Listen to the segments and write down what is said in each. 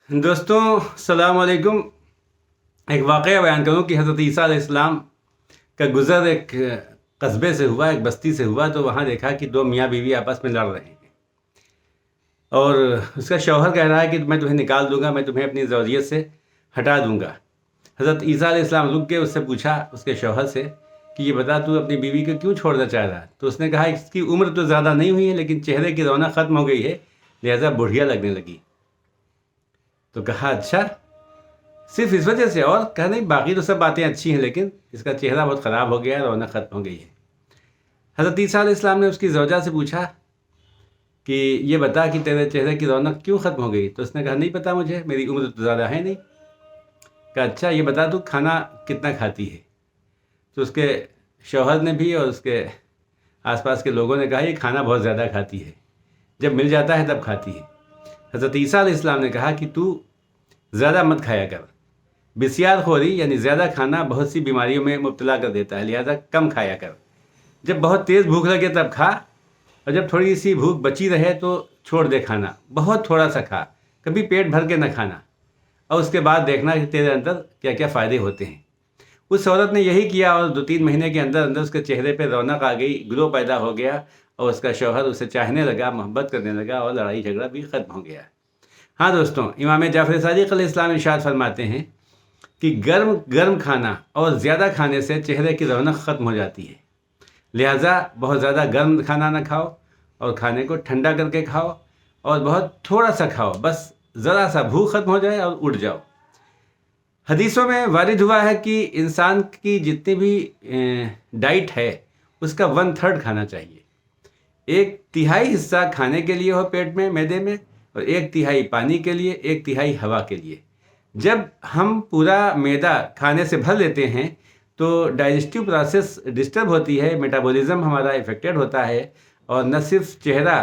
دوستوں السلام علیکم۔ ایک واقعہ بیان کروں کہ حضرت عیسیٰ علیہ السلام کا گزر ایک قصبے سے ہوا، ایک بستی سے ہوا، تو وہاں دیکھا کہ دو میاں بیوی آپس میں لڑ رہے ہیں اور اس کا شوہر کہہ رہا ہے کہ میں تمہیں نکال دوں گا، میں تمہیں اپنی زوجیت سے ہٹا دوں گا۔ حضرت عیسیٰ علیہ السلام رک کے اس سے پوچھا، اس کے شوہر سے، کہ یہ بتا تو اپنی بیوی کو کیوں چھوڑنا چاہ رہا ہے؟ تو اس نے کہا اس کی عمر تو زیادہ نہیں ہوئی ہے لیکن چہرے کی رونق ختم ہو گئی ہے، لہذا بڑھیا لگنے لگی۔ تو کہا اچھا، صرف اس وجہ سے؟ اور کہا نہیں، باقی تو سب باتیں اچھی ہیں لیکن اس کا چہرہ بہت خراب ہو گیا ہے، رونق ختم ہو گئی ہے۔ حضرت عیسیٰ علیہ السلام نے اس کی زوجہ سے پوچھا کہ یہ بتا کہ تیرے چہرے کی رونق کیوں ختم ہو گئی؟ تو اس نے کہا نہیں پتا مجھے، میری عمر تو زیادہ ہے نہیں۔ کہا اچھا یہ بتا تو کھانا کتنا کھاتی ہے؟ تو اس کے شوہر نے بھی اور اس کے آس پاس کے لوگوں نے کہا یہ کھانا بہت زیادہ کھاتی ہے، جب مل جاتا ہے تب کھاتی ہے۔ حضرت عیسیٰ علیہ السلام نے کہا کہ تو زیادہ مت کھایا کر، بسیار خوری یعنی زیادہ کھانا بہت سی بیماریوں میں مبتلا کر دیتا ہے، لہذا کم کھایا کر۔ جب بہت تیز بھوک لگے تب کھا، اور جب تھوڑی سی بھوک بچی رہے تو چھوڑ دے کھانا، بہت تھوڑا سا کھا، کبھی پیٹ بھر کے نہ کھانا، اور اس کے بعد دیکھنا کہ تیرے اندر کیا کیا فائدے ہوتے ہیں۔ اس عورت نے یہی کیا اور 2-3 مہینے کے اندر اندر اس کے چہرے پہ رونق آ گئی، گلو پیدا ہو گیا، اور اس کا شوہر اسے چاہنے لگا، محبت کرنے لگا، اور لڑائی جھگڑا بھی ختم ہو گیا۔ ہاں دوستوں، امام جعفر صادق علیہ السلام ارشاد فرماتے ہیں کہ گرم گرم کھانا اور زیادہ کھانے سے چہرے کی رونق ختم ہو جاتی ہے، لہٰذا بہت زیادہ گرم کھانا نہ کھاؤ، اور کھانے کو ٹھنڈا کر کے کھاؤ، اور بہت تھوڑا سا کھاؤ، بس ذرا سا بھوک ختم ہو جائے اور اٹھ جاؤ۔ حدیثوں میں وارد ہوا ہے کہ انسان کی جتنی بھی ڈائٹ ہے اس کا 1/3 کھانا چاہیے، 1/3 حصہ کھانے کے لیے ہو پیٹ میں، معدے میں، اور 1/3 پانی کے لیے، 1/3 ہوا کے لیے۔ جب ہم پورا معدہ کھانے سے بھر لیتے ہیں تو ڈائجسٹیو پروسیس ڈسٹرب ہوتی ہے، میٹابولزم ہمارا افیکٹڈ ہوتا ہے، اور نہ صرف چہرہ،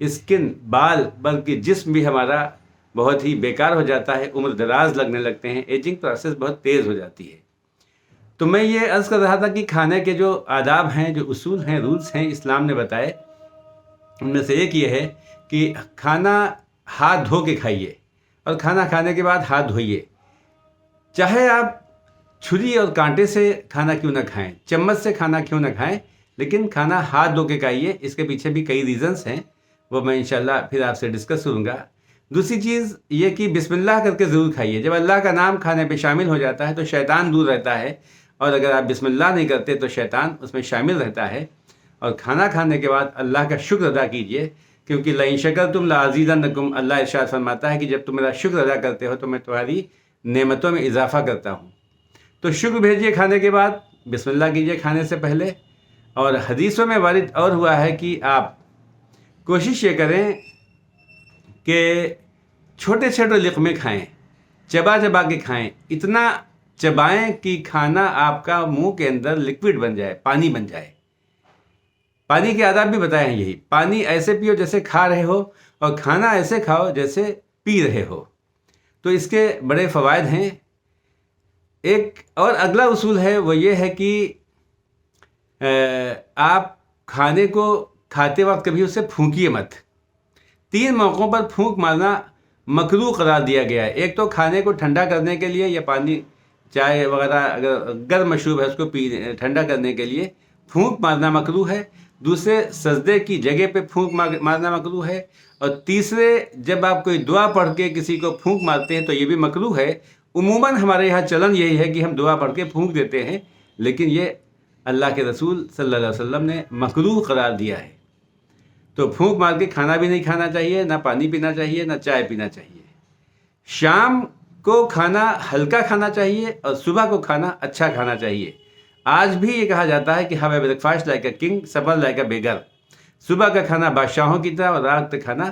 اسکن، بال، بلکہ جسم بھی ہمارا بہت ہی بیکار ہو جاتا ہے، عمر دراز لگنے لگتے ہیں، ایجنگ پروسیس بہت تیز ہو جاتی ہے۔ تو میں یہ عرض کر رہا تھا کہ کھانے کے جو آداب ہیں، جو اصول ہیں، رولز ہیں اسلام نے بتائے، ان میں سے ایک یہ ہے کہ کھانا ہاتھ دھو کے کھائیے، اور کھانا کھانے کے بعد ہاتھ دھوئیے۔ چاہے آپ چھری اور کانٹے سے کھانا کیوں نہ کھائیں، چمچ سے کھانا کیوں نہ کھائیں، لیکن کھانا ہاتھ دھو کے کھائیے۔ اس کے پیچھے بھی کئی ریزنز ہیں، وہ میں انشاءاللہ پھر آپ سے ڈسکس کروں گا۔ دوسری چیز یہ کہ بسم اللہ کر کے ضرور کھائیے۔ جب اللہ کا نام کھانے پہ شامل ہو جاتا ہے تو شیطان دور رہتا ہے، اور اگر آپ بسم اللہ نہیں کرتے تو شیطان اس میں شامل رہتا ہے۔ اور کھانا کھانے کے بعد اللہ کا شکر ادا کیجئے، کیونکہ لئن شکرتم لازیدنکم، اللہ ارشاد فرماتا ہے کہ جب تم میرا شکر ادا کرتے ہو تو میں تمہاری نعمتوں میں اضافہ کرتا ہوں۔ تو شکر بھیجیے کھانے کے بعد، بسم اللہ کیجیے کھانے سے پہلے۔ اور حدیثوں میں وارد اور ہوا ہے کہ آپ کوشش یہ کریں کہ چھوٹے چھوٹے لقمے کھائیں، چبا چبا کے کھائیں، اتنا چبائیں کہ کھانا آپ کا منہ کے اندر لکوڈ بن جائے، پانی بن جائے۔ پانی کے آداب بھی بتائے ہیں یہی، پانی ایسے پیو جیسے کھا رہے ہو، اور کھانا ایسے کھاؤ جیسے پی رہے ہو۔ تو اس کے بڑے فوائد ہیں۔ ایک اور اگلا اصول ہے، وہ یہ ہے کہ آپ کھانے کو کھاتے وقت کبھی اسے پھونکیے مت۔ 3 موقعوں پر پھونک مارنا مکروہ قرار دیا گیا ہے۔ ایک تو کھانے کو ٹھنڈا کرنے کے لیے، یا پانی، چائے وغیرہ اگر گرم مشروب ہے اس کو ٹھنڈا کرنے کے لیے پھونک مارنا مکروہ ہے۔ دوسرے، سجدے کی جگہ پہ پھونک مارنا مکروہ ہے۔ اور تیسرے، جب آپ کوئی دعا پڑھ کے کسی کو پھونک مارتے ہیں تو یہ بھی مکروہ ہے۔ عموماً ہمارے یہاں چلن یہی ہے کہ ہم دعا پڑھ کے پھونک دیتے ہیں، لیکن یہ اللہ کے رسول صلی اللہ علیہ وسلم نے مکروہ قرار دیا ہے۔ تو پھونک مار کے کھانا بھی نہیں کھانا چاہیے، نہ پانی پینا چاہیے، نہ چائے پینا چاہیے۔ شام کو کھانا ہلکا کھانا چاہیے، اور صبح کو کھانا اچھا کھانا چاہیے۔ آج بھی یہ کہا جاتا ہے کہ have a breakfast like a king, supper like a beggar. صبح کا کھانا بادشاہوں کی طرح، اور رات کا کھانا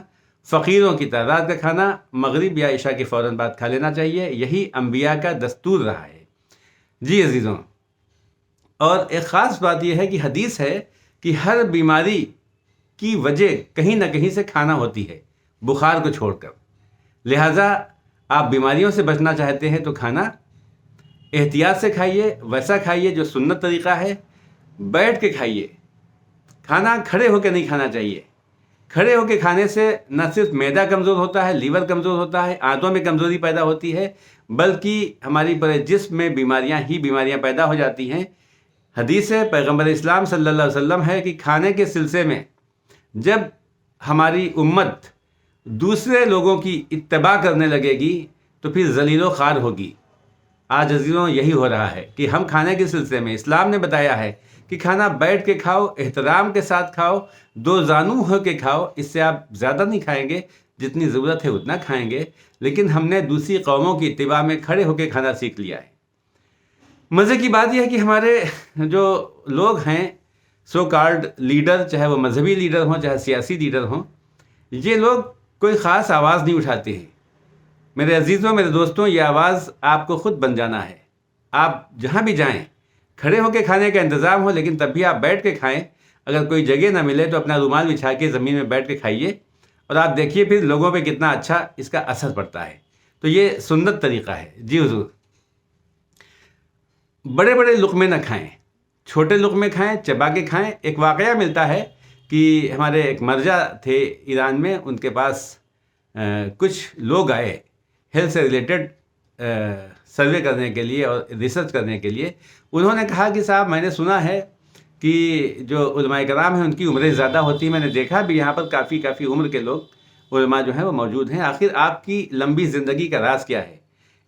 فقیروں کی طرح۔ رات کا کھانا مغرب یا عشاء کے فوراً بعد کھا لینا چاہیے، یہی انبیاء کا دستور رہا ہے۔ جی عزیزوں، اور ایک خاص بات یہ ہے کہ حدیث ہے کہ ہر بیماری کی وجہ کہیں نہ کہیں سے کھانا ہوتی ہے، بخار کو چھوڑ کر۔ لہٰذا آپ بیماریوں سے بچنا چاہتے ہیں تو کھانا احتیاط سے کھائیے، ویسا کھائیے جو سنت طریقہ ہے۔ بیٹھ کے کھائیے، کھانا کھڑے ہو کے نہیں کھانا چاہیے۔ کھڑے ہو کے کھانے سے نہ صرف معدہ کمزور ہوتا ہے، لیور کمزور ہوتا ہے، آنتوں میں کمزوری پیدا ہوتی ہے، بلکہ ہماری پورے جسم میں بیماریاں پیدا ہو جاتی ہیں۔ حدیث ہے پیغمبر اسلام صلی اللہ علیہ وسلم ہے کہ کھانے کے سلسلے میں جب ہماری امت دوسرے لوگوں کی اتباع کرنے لگے گی تو پھر ذلیل و خوار ہوگی۔ آج عزیزوں یہی ہو رہا ہے کہ ہم کھانے کے سلسلے میں اسلام نے بتایا ہے کہ کھانا بیٹھ کے کھاؤ، احترام کے ساتھ کھاؤ، دو زانو ہو کے کھاؤ، اس سے آپ زیادہ نہیں کھائیں گے، جتنی ضرورت ہے اتنا کھائیں گے، لیکن ہم نے دوسری قوموں کی اتباع میں کھڑے ہو کے کھانا سیکھ لیا ہے۔ مزے کی بات یہ ہے کہ ہمارے جو لوگ ہیں سو کالڈ لیڈر، چاہے وہ مذہبی لیڈر ہوں چاہے سیاسی لیڈر ہوں، یہ لوگ کوئی خاص آواز نہیں اٹھاتے ہیں۔ میرے عزیزوں، میرے دوستوں، یہ آواز آپ کو خود بن جانا ہے۔ آپ جہاں بھی جائیں کھڑے ہو کے کھانے کا انتظام ہو، لیکن تب بھی آپ بیٹھ کے کھائیں۔ اگر کوئی جگہ نہ ملے تو اپنا رومال بچھا کے زمین میں بیٹھ کے کھائیے، اور آپ دیکھیے پھر لوگوں پہ کتنا اچھا اس کا اثر پڑتا ہے۔ تو یہ سنت طریقہ ہے۔ جی حضور، بڑے بڑے لقمے نہ کھائیں، چھوٹے لقمے کھائیں، چبا کے کھائیں۔ ایک واقعہ ملتا ہے کہ ہمارے ایک مرجع تھے ایران میں، ان کے پاس کچھ لوگ آئے ہیلتھ سے ریلیٹڈ سروے کرنے کے لیے اور ریسرچ کرنے کے لیے۔ انہوں نے کہا کہ صاحب میں نے سنا ہے کہ جو علماء کرام ہیں ان کی عمریں زیادہ ہوتی ہیں، میں نے دیکھا بھی یہاں پر کافی عمر کے لوگ علماء جو ہیں وہ موجود ہیں، آخر آپ کی لمبی زندگی کا راز کیا ہے؟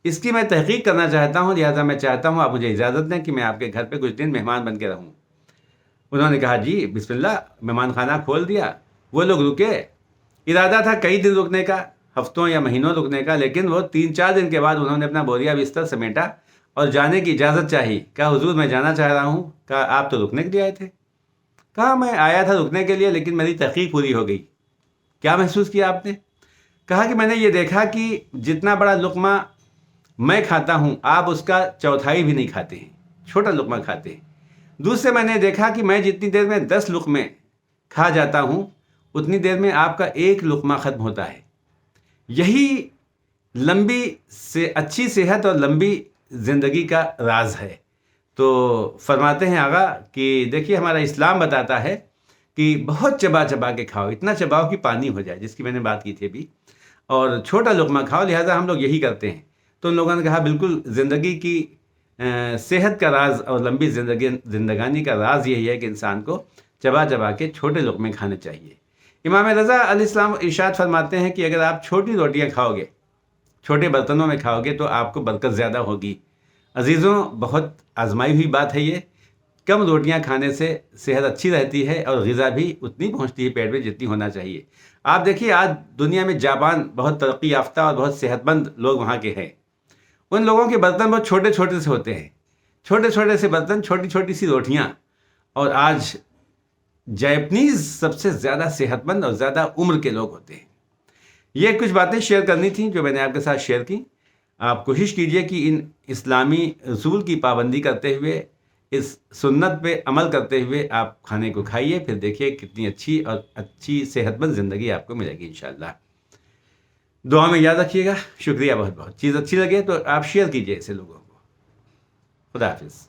اس کی میں تحقیق کرنا چاہتا ہوں، لہٰذا میں چاہتا ہوں آپ مجھے اجازت دیں کہ میں آپ کے گھر پہ کچھ دن مہمان بن کے رہوں۔ انہوں نے کہا جی بسم اللہ، مہمان خانہ کھول دیا۔ وہ لوگ رکے، ارادہ تھا کئی دن رکنے کا، ہفتوں یا مہینوں رکنے کا، لیکن وہ 3-4 دن کے بعد انہوں نے اپنا بوریا بستر سمیٹا اور جانے کی اجازت چاہی۔ کہا حضور میں جانا چاہ رہا ہوں۔ کہا آپ تو رکنے کے لیے آئے تھے۔ کہا میں آیا تھا رکنے کے لیے، لیکن میری تحقیق پوری ہو گئی۔ کیا محسوس کیا آپ نے؟ کہا کہ میں نے یہ دیکھا کہ جتنا بڑا لقمہ میں کھاتا ہوں آپ اس کا چوتھائی بھی نہیں کھاتے ہیں، چھوٹا لقمہ کھاتے ہیں۔ دوسرے میں نے دیکھا کہ میں جتنی دیر میں 10 لقمے کھا جاتا ہوں اتنی دیر میں آپ کا ایک لقمہ ختم ہوتا ہے۔ یہی لمبی سے اچھی صحت اور لمبی زندگی کا راز ہے۔ تو فرماتے ہیں آقا کہ دیکھیے ہمارا اسلام بتاتا ہے کہ بہت چبا چبا کے کھاؤ، اتنا چباؤ کہ پانی ہو جائے، جس کی میں نے بات کی تھی ابھی، اور چھوٹا لقمہ کھاؤ، لہٰذا ہم لوگ یہی کرتے ہیں۔ تو ان لوگوں نے کہا بالکل زندگی کی صحت کا راز اور لمبی زندگانی کا راز یہی ہے کہ انسان کو چبا چبا کے چھوٹے لقمے کھانے چاہیے۔ امام رضا علیہ السلام ارشاد فرماتے ہیں کہ اگر آپ چھوٹی روٹیاں کھاؤ گے، چھوٹے برتنوں میں کھاؤ گے تو آپ کو برکت زیادہ ہوگی۔ عزیزوں بہت آزمائی ہوئی بات ہے یہ، کم روٹیاں کھانے سے صحت اچھی رہتی ہے اور غذا بھی اتنی پہنچتی ہے پیٹ میں جتنی ہونا چاہیے۔ آپ دیکھیے آج دنیا میں جاپان بہت ترقی یافتہ اور بہت صحت مند لوگ وہاں کے ہیں، ان لوگوں کے برتن بہت چھوٹے چھوٹے سے ہوتے ہیں، چھوٹے چھوٹے سے برتن، چھوٹی چھوٹی سی روٹیاں، اور آج جاپنیز سب سے زیادہ صحت مند اور زیادہ عمر کے لوگ ہوتے ہیں۔ یہ کچھ باتیں شیئر کرنی تھیں جو میں نے آپ کے ساتھ شیئر کی۔ آپ کوشش کیجئے کہ ان اسلامی اصول کی پابندی کرتے ہوئے، اس سنت پہ عمل کرتے ہوئے آپ کھانے کو کھائیے، پھر دیکھیے کتنی اچھی صحت مند زندگی آپ کو ملے گی انشاءاللہ۔ دعا میں یاد رکھیے گا۔ شکریہ بہت بہت۔ چیز اچھی لگے تو آپ شیئر کیجئے اسے لوگوں کو۔ خدا حافظ۔